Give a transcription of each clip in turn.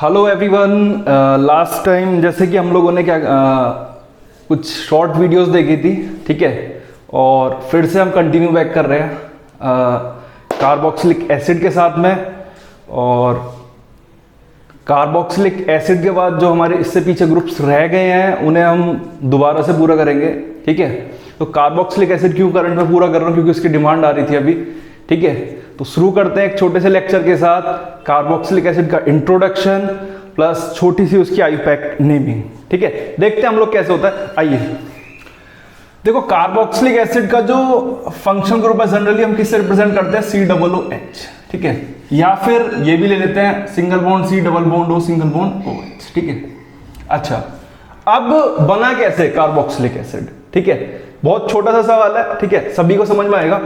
Hello everyone. Last time जैसे कि हम लोगों ने कुछ शॉर्ट वीडियोस देखी थी, ठीक है, और फिर से हम कंटिन्यू बैक कर रहे हैं कार्बोक्सिलिक एसिड के साथ में। और कार्बोक्सिलिक एसिड के बाद जो हमारे इससे पीछे ग्रुप्स रह गए हैं उन्हें हम दोबारा से पूरा करेंगे, ठीक है। तो कार्बोक्सिलिक एसिड क्यों करंट में पूरा कर रहा हूँ, क्योंकि उसकी डिमांड आ रही थी अभी, ठीक है। तो शुरू करते हैं एक छोटे से लेक्चर के साथ, कार्बोक्सिलिक एसिड का इंट्रोडक्शन प्लस छोटी सी उसकी आईयूपैक नेमिंग, ठीक है। देखते हैं हम लोग कैसे होता है। आइए देखो, कार्बोक्सिलिक एसिड का जो फंक्शनल ग्रुप है जनरली हम किससे रिप्रेजेंट करते हैं, COOH, ठीक है, या फिर ये भी ले लेते हैं single bond C double bond O single bond OH, ठीक है। अच्छा, अब बना कैसे कार्बोक्सिलिक एसिड, ठीक है, बहुत छोटा सा सवाल है, ठीक है, सभी को समझ में आएगा।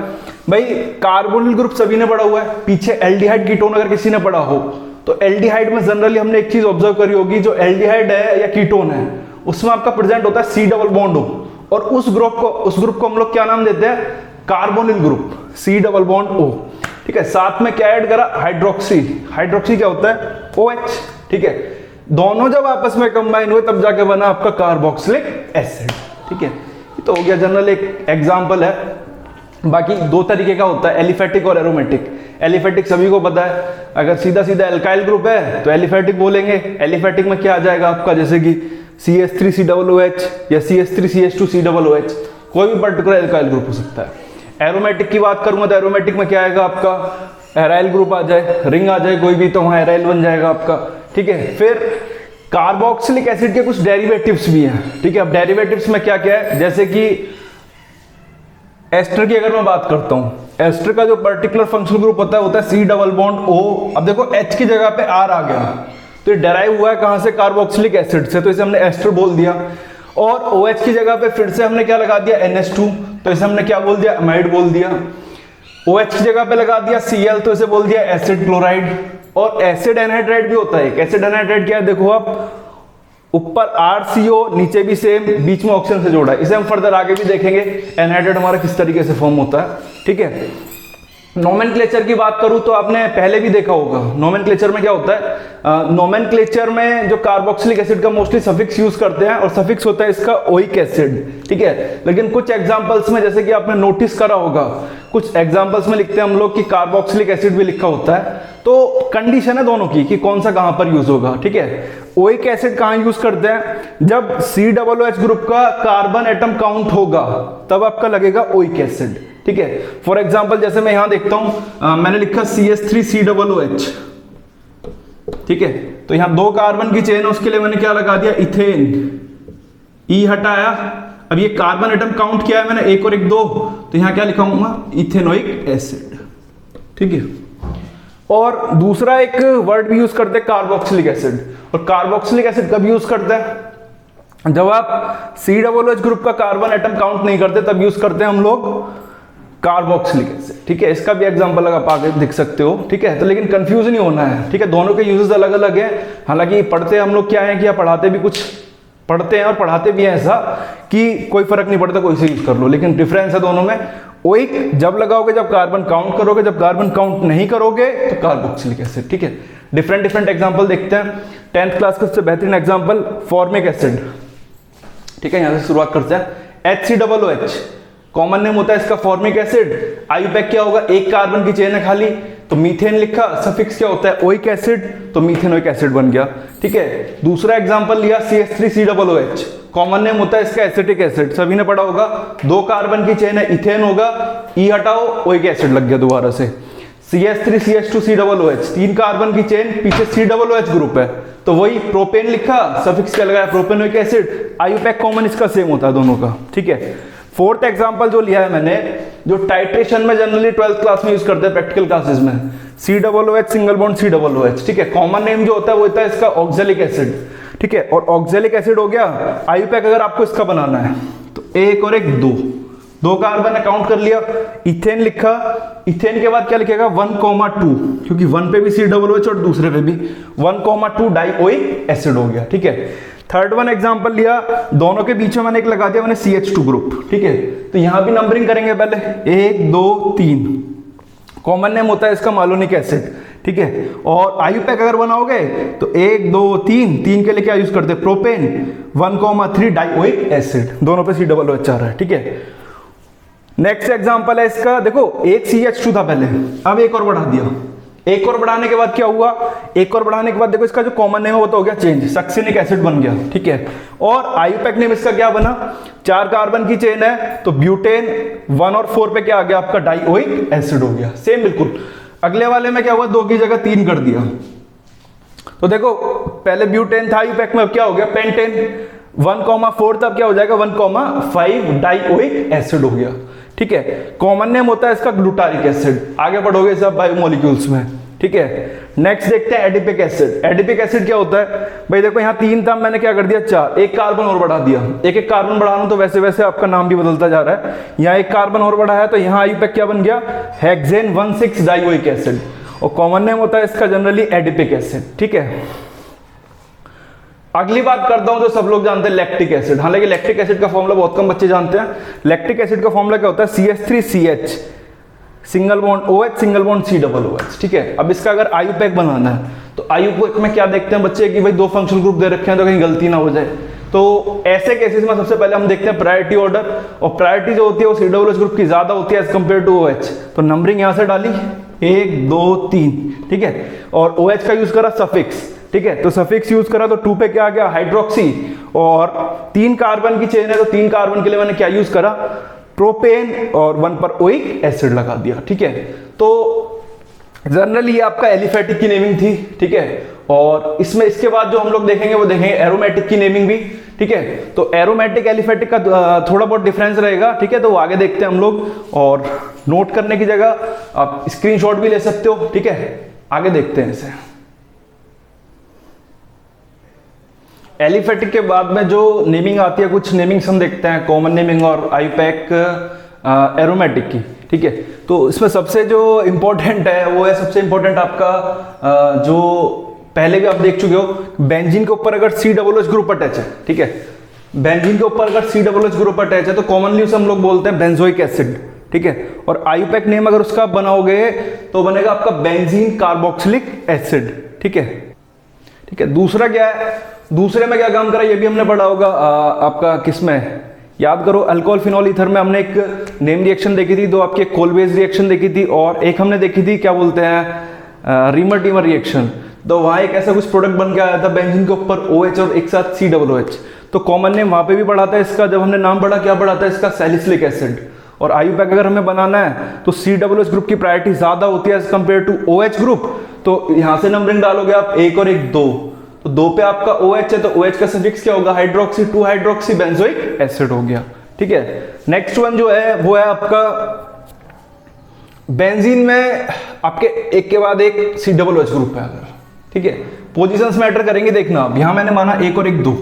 भाई कार्बोनिल ग्रुप सभी ने पढ़ा हुआ है, पीछे एल्डिहाइड कीटोन अगर किसी ने पढ़ा हो तो एल्डिहाइड में जनरली हमने एक चीज ऑब्जर्व करी होगी, जो एल्डिहाइड है या कीटोन है उसमें आपका प्रेजेंट होता है C डबल बॉन्ड O, और उस ग्रुप को हम लोग क्या नाम देते हैं, carbonyl group C double bond O, ठीक है। साथ में क्या ऐड करा, हाइड्रोक्सी। हाइड्रोक्सी क्या होता है, OH, ठीक है। दोनों जब आपस में कंबाइन हुए तब जाके बना आपका कार्बोक्सिलिक एसिड, ठीक है। तो हो गया जनरल एक एग्जांपल है। बाकी दो तरीके का होता है, एलिफेटिक और एरोमेटिक। एलिफेटिक सभी को पता है, अगर सीधा सीधा एल्काइल ग्रुप है तो एलिफेटिक बोलेंगे। एलिफेटिक में क्या आ जाएगा आपका, जैसे कि CH3COOH या CH3CH2COOH, कोई भी पर्टिकुलर एल्काइल ग्रुप हो सकता है। एरोमेटिक की बात करूंगा तो एरोमेटिक में क्या आएगा आपका, एराइल ग्रुप आ जाए, रिंग आ जाए कोई भी, तो वहां एराइल बन जाएगा आपका, ठीक है। फिर कार्बोक्सिलिक एसिड के कुछ डेरिवेटिव्स भी हैं, ठीक है। अब डेरिवेटिव्स में क्या क्या है, जैसे कि एस्टर की अगर मैं बात करता हूं, एस्टर का जो पर्टिकुलर फंक्शनल ग्रुप होता है C डबल बॉन्ड O। अब देखो H की जगह पे R आ गया, तो ये डेराइव हुआ है कहां से, कार्बोक्सिलिक एसिड से, तो इसे हमने एस्टर बोल दिया। और OH की जगह पे फिर से हमने क्या लगा दिया, NH2, तो इसे हमने क्या बोल दिया, अमाइड बोल दिया। OH की जगह पे लगा दिया Cl, तो इसे बोल दिया एसिड क्लोराइड। और एसिड एनहाइड्राइड भी होता है। एसिड एनहाइड्राइड क्या है, देखो आप, ऊपर RCO नीचे भी सेम, बीच में ऑक्सीजन से जोड़ा है। इसे हम फर्दर आगे भी देखेंगे एनहाइड्राइड हमारा किस तरीके से फॉर्म होता है, ठीक है। नोमेनक्लेचर की बात करूं तो आपने पहले भी देखा होगा, नोमेनक्लेचर में क्या होता है, नोमेनक्लेचर में जो कार्बोक्सिलिक एसिड का मोस्टली सफिक्स यूज करते हैं, और सफिक्स होता है इसका ओइक एसिड, ठीक है। लेकिन कुछ एग्जांपल्स में, जैसे कि आपने नोटिस करा होगा, कुछ एग्जांपल्स में लिखते हैं हम लोग कि कार्बोक्सिलिक एसिड भी लिखा होता है। तो कंडीशन है दोनों की कि कौन सा कहां पर यूज होगा, ठीक है। ओइक एसिड कहां यूज करते हैं, जब COOH ग्रुप का कार्बन एटम काउंट होगा तब आपका लगेगा ओइक एसिड, ठीक है। फॉर एग्जांपल जैसे मैं यहां देखता हूं, मैंने लिखा CH3COOH, ठीक है। तो यहां दो कार्बन की चेन है, उसके लिए मैंने क्या लगा दिया, इथेन, E हटाया। अब ये कार्बन एटम काउंट किया है मैंने, एक और एक दो, तो यहां क्या लिखाऊंगा, इथेनोइक एसिड, ठीक है। और दूसरा एक वर्ड भी यूज करते हैं कार्बोक्सिलिक एसिड, और कार्बोक्सिलिक एसिड कब यूज करते हैं, जब आप COOH ग्रुप का कार्बन एटम काउंट नहीं करते तब यूज करते हैं हम लोग कार्बोक्सिलिक एसिड, ठीक है। इसका भी एग्जांपल आप आगे देख सकते हो, ठीक है। तो लेकिन कंफ्यूज नहीं होना है, ठीक है, दोनों के यूजेस अलग अलग हैं। हालांकि पढ़ते हम लोग क्या है कि पढ़ाते भी कुछ पढ़ते हैं और पढ़ाते भी हैं ऐसा कि कोई फर्क नहीं पड़ता, कोई से यूज कर लो, लेकिन डिफरेंस है दोनों में। ओइक जब लगाओगे जब कार्बन काउंट करोगे, जब कार्बन काउंट नहीं करोगे तो कार्बोक्सिलिक एसिड, ठीक है। डिफरेंट एग्जांपल देखते हैं। 10th क्लास का सबसे बेहतरीन एग्जांपल फॉर्मिक एसिड, ठीक है। यहां से शुरुआत करते हैं। HCOOH कॉमन नेम होता है इसका फॉर्मिक एसिड। आईयूपैक क्या होगा, एक कार्बन की चेन है खाली, तो मीथेन लिखा, सफिक्स क्या होता है, ओइक एसिड, तो मीथेनोइक एसिड बन गया, ठीक है। दूसरा एग्जांपल लिया CH3COOH, कॉमन नेम होता है इसका एसिटिक एसिड, सभी ने पढ़ा होगा, दो कार्बन की चेन है, इथेन होगा, E हटाओ, ओइक एसिड लग गया दोबारा से। CH3CH2COOH, तीन कार्बन की चेन, पीछे COOH ग्रुप है, तो वही प्रोपेन लिखा, सफिक्स क्या लगाया, प्रोपेनोइक एसिड। आईयूपैक कॉमन इसका सेम होता है दोनों का, ठीक है। फोर्थ एग्जांपल जो लिया है मैंने, जो टाइट्रेशन में जनरली 12th क्लास में यूज करते हैं प्रैक्टिकल क्लासेस में, COOH सिंगल बॉन्ड COOH, ठीक है। कॉमन नेम जो होता है वो होता है इसका ऑक्जेलिक एसिड, ठीक है। और ऑक्जेलिक एसिड हो गया। आईयूपैक अगर आपको इसका बनाना है तो एक और एक दो कार्बन काउंट कर लिया, इथेन लिखा, इथेन के बाद क्या लिखेगा, 1,2, क्योंकि 1 पे भी COOH और दूसरे पे भी 1,2 डाइओइक एसिड हो गया, ठीक है। थर्ड वन एग्जांपल लिया, दोनों के बीच में मैंने एक लगा दिया मैंने CH2 ग्रुप, ठीक है। तो यहां भी नंबरिंग करेंगे पहले, 1 2 3, कॉमन नेम होता है इसका मालोनिक एसिड, ठीक है। और आयुपैक अगर बनाओगे तो 1 2 3 के लिए क्या यूज करते हैं, प्रोपेन 1,3 डाइओइक एसिड, दोनों पे COOH आ रहा है, ठीक है। नेक्स्ट एग्जांपल है इसका, देखो एक CH2 था पहले, अब एक और बढ़ा दिया, एक और बढ़ाने के बाद क्या हुआ, एक और बढ़ाने के बाद देखो इसका जो कॉमन नेम है वो तो हो गया चेंज, सक्सिनिक एसिड बन गया, ठीक है। और आयुपैक नेम इसका क्या बना, 4 कार्बन की चेन है तो ब्यूटेन 1 और 4 पे क्या आ गया आपका, डाइओइक एसिड हो गया, सेम बिल्कुल। अगले वाले में क्या हुआ, 2 की जगह 3 कर दिया, तो देखो पहले ब्यूटेन था आयुपैक में, अब क्या हो गया पेंटेन, 1,4 तब क्या हो जाएगा 1,5 डाइओइक एसिड हो गया, ठीक है। कॉमन नेम होता है इसका ग्लूटारिक एसिड, आगे बढ़ोगे सब बायोमोलिक्यूल्स में, ठीक है। नेक्स्ट देखते हैं एडिपिक एसिड। एडिपिक एसिड क्या होता है भाई, देखो यहाँ 3 था, मैंने क्या कर दिया 4, एक कार्बन और बढ़ा दिया, एक एक कार्बन बढ़ा रहा हूं तो वैसे वैसे आपका नाम भी बदलता जा रहा है। यहाँ एक कार्बन और बढ़ा है तो यहाँ आयुपैक क्या बन गया, हेक्सेन 1,6 डाइओइक एसिड, और कॉमन नेम होता है इसका जनरली एडिपिक एसिड, ठीक है। अगली बात करता हूं जो सब लोग जानते हैं, लैक्टिक एसिड। हालांकि लैक्टिक एसिड का फॉर्मूला बहुत कम बच्चे जानते हैं। लैक्टिक एसिड का फॉर्मूला क्या होता है, CH3CH single bond OH single bond COOH, ठीक है। अब इसका अगर आयुपैक बनाना है तो आयुपैक में क्या देखते हैं बच्चे कि भाई 2 फंक्शनल ग्रुप दे रखे हैं तो कहीं गलती ना हो जाए, तो ऐसे केसेस में सबसे पहले हम देखते हैं प्रायोरिटी ऑर्डर, और प्रायोरिटी जो होती है वो COOH ग्रुप की ज्यादा होती है एज कंपेयर टू OH, तो नंबरिंग यहां से डाली 1 2 3, ठीक है। और OH का यूज करा सफिक्स, ठीक है, तो सफिक्स यूज करा तो 2 पे क्या आ गया हाइड्रोक्सी, और 3 कार्बन की चेन है तो 3 कार्बन के लिए मैंने क्या यूज करा, प्रोपेन, और 1 पर ओइक एसिड लगा दिया, ठीक है। तो जनरली ये आपका एलिफेटिक की नेमिंग थी, ठीक है। और इसमें इसके बाद जो हम लोग देखेंगे वो देखेंगे एरोमेटिक की नेमिंग भी, ठीक है। तो एरोमेटिक एलिफेटिक का थोड़ा बहुत डिफरेंस रहेगा, ठीक है, तो वो आगे देखते हैं हम लोग, और नोट करने की जगह आप स्क्रीनशॉट भी ले सकते हो, ठीक है। आगे देखते हैं इसे। एलिफेटिक के बाद में जो नेमिंग आती है, कुछ नेमिंग्स हम देखते हैं, कॉमन नेमिंग और आयुपैक एरोमेटिक की, ठीक है। तो इसमें सबसे जो इंपॉर्टेंट है वो है, सबसे इंपॉर्टेंट आपका जो पहले भी आप देख चुके हो, बेंजीन के ऊपर अगर COOH ग्रुप अटैच है, ठीक है, बेंजीन के ऊपर अगर COOH ग्रुप अटैच है तो कॉमनली उसे हम लोग बोलते हैं बेंजोइक एसिड, ठीक है। और आयुपैक नेम अगर उसका बनाओगे तो बनेगा आपका बेंजीन कार्बोक्सिलिक एसिड, ठीक है, ठीक है। दूसरा क्या है, दूसरे में क्या काम करा ये भी हमने पढ़ा होगा, आपका किसमें याद करो, अल्कोहल फिनॉल ईथर में हमने एक नेम रिएक्शन देखी थी, दो आपके कोलवेज रिएक्शन देखी थी, और एक हमने देखी थी क्या बोलते हैं रीमर टीमर रिएक्शन। तो वहां एक ऐसा कुछ प्रोडक्ट बन के आया था बेंजीन के ऊपर OH और एक साथ COOH, तो कॉमन नेम वहां पे भी पढ़ा था इसका, जब हमने नाम पढ़ा क्या पढ़ा था इसका, सैलिसिलिक एसिड। और आयुपैक अगर हमें बनाना है तो COOH ग्रुप की प्रायोरिटी ज्यादा होती है as compare to OH group, तो यहां से नंबरिंग डालोगे आप 1 और 1 2, तो 2 पे आपका OH है तो OH का सफिक्स क्या होगा, हाइड्रोक्सी 2 हाइड्रोक्सी बेंजोइक एसिड हो गया, ठीक है। नेक्स्ट वन जो है वो है आपका बेंजीन में आपके एक के बाद एक COOH ग्रुप है अगर, ठीक है। पोजीशंस मैटर करेंगे, देखना अब यहां मैंने माना 1 और 1 2,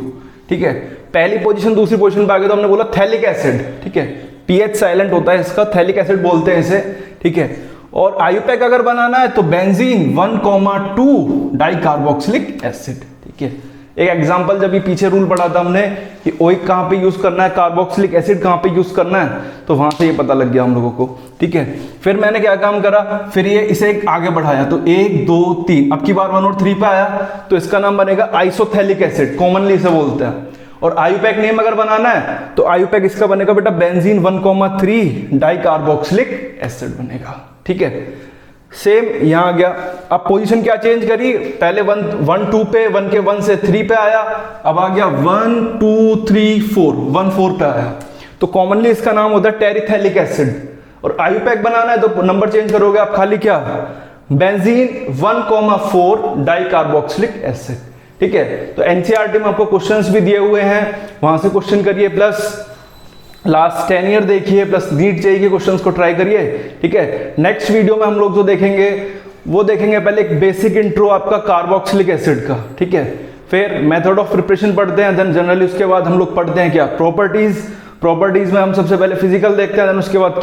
ठीक है। पहली पोजीशन दूसरी पोजीशन पे आ गए तो हमने बोला थैलिक एसिड, ठीक है, पीएच साइलेंट होता है इसका, थैलिक एसिड बोलते हैं इसे, ठीक है। और आयुपैक अगर बनाना है तो बेंजीन 1,2 डाइकार्बोक्सिलिक एसिड, ठीक है। एक एग्जांपल, जब ये पीछे रूल पढ़ा था हमने कि ओइक कहां पे यूज करना है, कार्बोक्सिलिक एसिड कहां पे यूज करना है, तो वहां से ये पता लग गया हम लोगों को, ठीक है। फिर मैंने क्या काम करा, फिर ये इसे आगे बढ़ाया तो 1 2 3, अब की बार 1 और 3 पे आया तो इसका नाम बनेगा आइसोथैलिक एसिड, कॉमनली इसे बोलते हैं। और आयुपैक नेम अगर बनाना है तो आयुपैक इसका बनेगा बेटा बेंजीन 1,3 डाइकार्बोक्सिलिक एसिड बनेगा, ठीक है। सेम यहां आ गया, अब पोजीशन क्या चेंज करी, पहले 1 2 पे, 1 के 1 से 3 पे आया, अब आ गया 1 2 3 4, 1 4 पे आया, तो कॉमनली इसका नाम होता है टेरिथैलिक एसिड। और आयुपैक बनाना है तो नंबर चेंज करोगे आप, खाली क्या बेंजीन 1,4 डाइकार्बोक्सिलिक एसिड, ठीक है। तो एनसीईआरटी में आपको क्वेश्चंस भी दिए हुए हैं, वहां से क्वेश्चन करिए, प्लस लास्ट 10 ईयर देखिए, प्लस नीट जेईई के क्वेश्चंस को ट्राई करिए, ठीक है। नेक्स्ट वीडियो में हम लोग जो देखेंगे वो देखेंगे पहले एक बेसिक इंट्रो आपका कार्बोक्सिलिक एसिड का, ठीक है। फिर मेथड ऑफ प्रिपरेशन पढ़ते हैं, देन जनरली उसके बाद हम लोग पढ़ते हैं क्या प्रॉपर्टीज में हम सबसे पहले फिजिकल देखते हैं, देन उसके बाद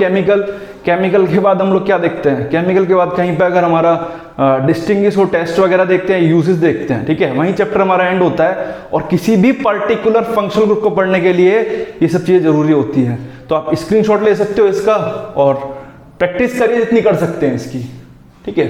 केमिकल के बाद हम लोग क्या देखते हैं, केमिकल के बाद कहीं पे अगर हमारा डिस्टिंग्विश हो टेस्ट वगैरह देखते हैं, यूजेस देखते हैं, ठीक है। वहीं चैप्टर हमारा एंड होता है, और किसी भी पर्टिकुलर फंक्शनल ग्रुप को पढ़ने के लिए ये सब चीजें जरूरी होती हैं। तो आप स्क्रीनशॉट ले सकते हो इसका और प्रैक्टिस करिए जितनी कर सकते हैं इसकी, ठीक है।